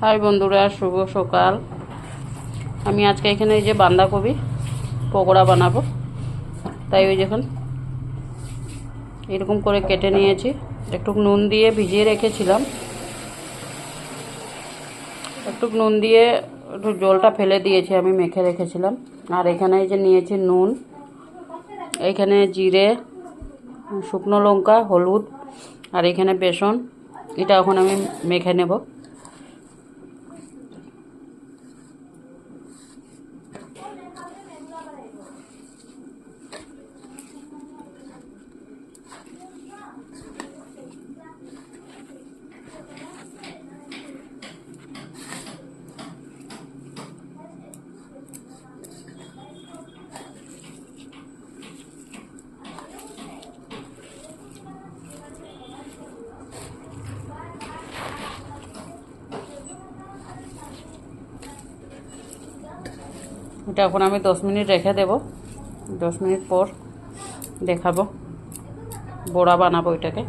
High বন্ধুরা, শুভ সকাল। আমি আজকে এখানে এই যে বাঁধাকপি পকোড়া বানাবো, তাই ওই যখন এরকম করে কেটে নিয়েছি। একটু নুন দিয়ে ভিজিয়ে রেখেছিলাম, একটু নুন দিয়ে একটু জলটা ফেলে দিয়েছি, আমি মেখে রেখেছিলাম। আর এখানে এই যে নিয়েছি নুন, এইখানে জিরে, শুকনো লঙ্কা, হলুদ, আর এখানে বেসন। এটা এখন আমি মেখে নেব। এটা এখন আমি 10 মিনিট রেখে দেব। 10 মিনিট পর দেখাবো, বড়া বানাবো এটাকে।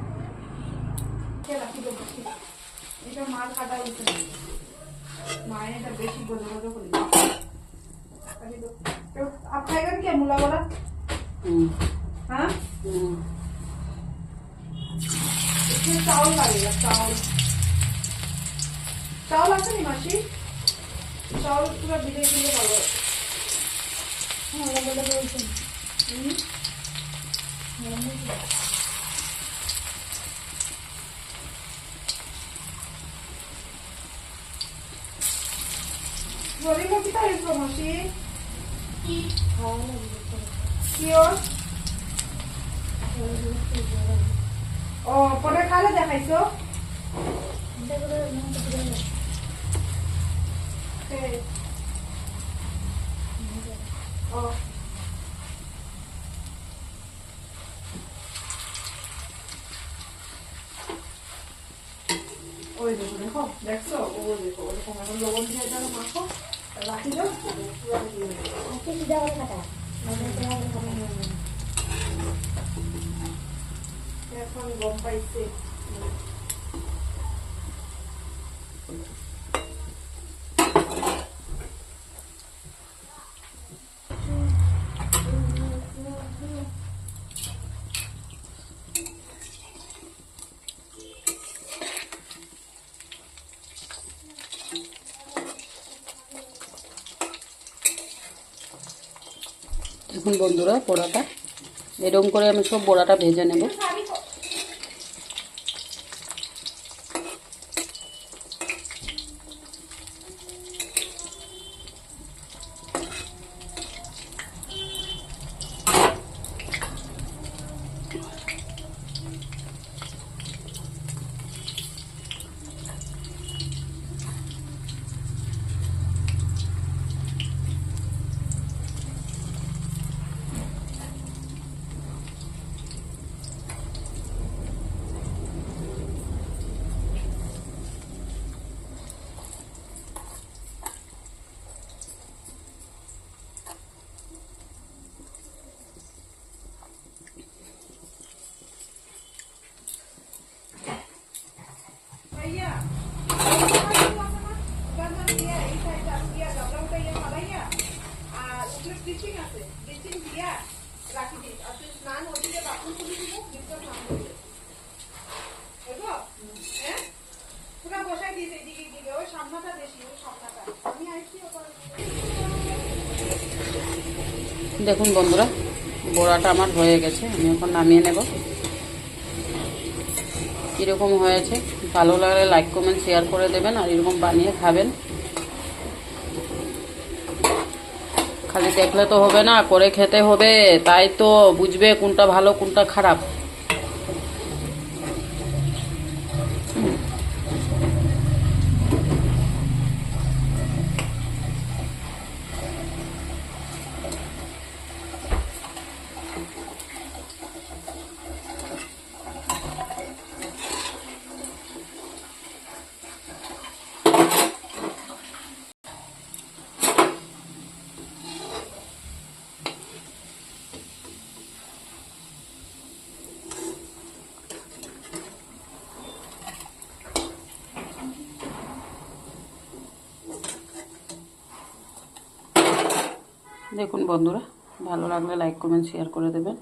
चावल लगेगा, चावल चावल আছে নি মাসি? চাউল পুরো ভিজে দিলে ভালো। হ্যাঁ, বলে বলছেন। গরিব কি তাই তো মাসি? কি ওর? ও পরে খালে দেখাইছো? ওই দেখো, দেখো দেখছো, ও দেখো ওরকম এখন লবণ দিয়ে যেন মাখো, রাখি দাও। এখন গম পাইছে। দেখুন বন্ধুরা, বড়াটা এরকম করে আমি সব বড়াটা ভেজে নেব। দেখুন বন্ধুরা, বড়াটা আমার হয়ে গেছে, আমি এখন নামিয়ে নেব। কীরকম হয়েছে ভালো লাগলে লাইক কমেন্ট শেয়ার করে দেবেন, আর এরকম বানিয়ে খাবেন। খালি দেখলে তো হবে না, করে খেতে হবে, তাই তো বুঝবে কোনটা ভালো কোনটা খারাপ। দেখুন বন্ধুরা, ভালো লাগলে লাইক কমেন্ট শেয়ার করে দেবেন।